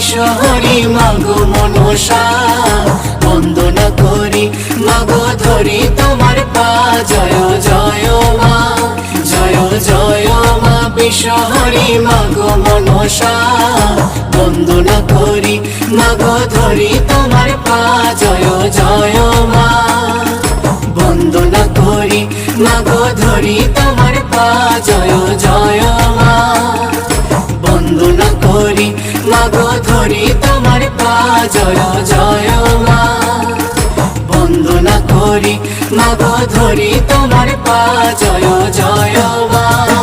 বিশ্বহরি মাগো মনসা বন্দনা করি মাগো ধরি তোমার পা জয় জয় মা জয় জয় মা বিশ্বহরি মাগো মনসা বন্দনা করি মাগো ধরি তোমার পা জয় জয় মা বন্দনা করি মাগো ধরি তোমার পা জয় জয় মা বন্দনা করি মাগো ধরি তোমার পা জয় জয় মা বন্দনা করি মাগো ধরি তোমার পা জয় জয় মা।